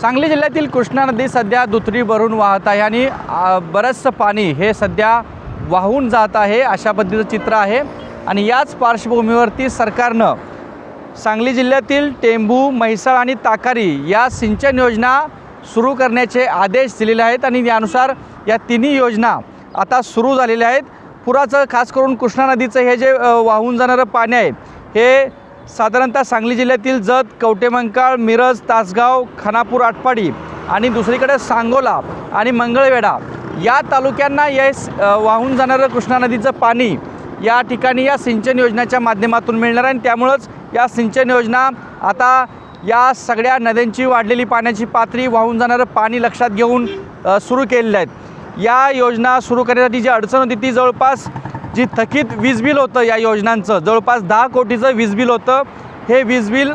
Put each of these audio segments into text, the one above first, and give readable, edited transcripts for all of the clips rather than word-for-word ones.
सांगली जिल्ह्यातील कृष्णा नदी सध्या दुथडी भरून वाहत आहे आणि बरंचसं पाणी हे सध्या वाहून जात आहे, अशा पद्धतीचं चित्र आहे। आणि याच पार्श्वभूमीवरती सरकारनं सांगली जिल्ह्यातील टेंभू, म्हैसाळ आणि ताकारी या सिंचन योजना सुरू करण्याचे आदेश दिलेले आहेत आणि यानुसार या तिन्ही योजना आता सुरू झालेल्या आहेत। पुराचं खास करून कृष्णा नदीचं हे जे वाहून जाणारं पाणी आहे हे साधारणतः सांगली जिल्ह्यातील जत, कवटेमंकाळ, मिरज, तासगाव, खानापूर, आटपाडी आणि दुसरीकडे सांगोला आणि मंगळवेढा या तालुक्यांना वाहून जाणारं कृष्णा नदीचं पाणी या ठिकाणी या सिंचन योजनेच्या माध्यमातून मिळणार आहे। आणि त्यामुळंच या सिंचन योजना आता या सगळ्या नद्यांची वाढलेली पाण्याची पातळी, वाहून जाणारं पाणी लक्षात घेऊन सुरू केलेल्या आहेत। या योजना सुरू करण्यासाठी जी अडचण होती ती जवळपास जी थकीत वीज बिल होतं या योजनांचं जवळपास 10 कोटीचं वीज बिल होतं। हे वीज बिल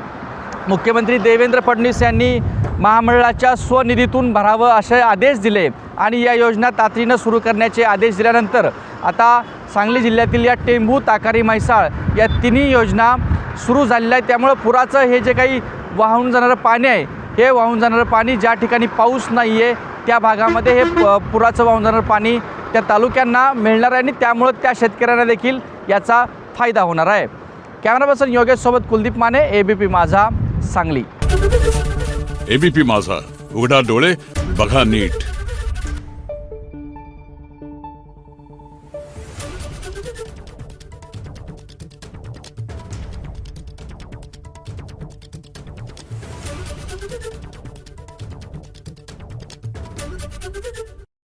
मुख्यमंत्री देवेंद्र फडणवीस यांनी महामंडळाच्या स्वनिधीतून भरावं असे आदेश दिले आणि या योजना तातडीनं सुरू करण्याचे आदेश दिल्यानंतर आता सांगली जिल्ह्यातील या टेंभू, ताकारी, म्हैसाळ या तिन्ही योजना सुरू झालेल्या आहेत। त्यामुळं पुराचं हे जे काही वाहून जाणारं पाणी आहे हे वाहून जाणारं पाणी ज्या ठिकाणी पाऊस नाही आहे त्या भागामध्ये हे पुराचं वाहून जाणारं पाणी त्या तालुक्यांना मिळणार आहे आणि त्यामुळं त्या शेतकऱ्यांना देखील याचा फायदा होणार आहे। कॅमेरा पर्सन योगेश सोबत कुलदीप माने, एबीपी माझा, सांगली। एबीपी माझा, उघडा डोळे बघा नीट।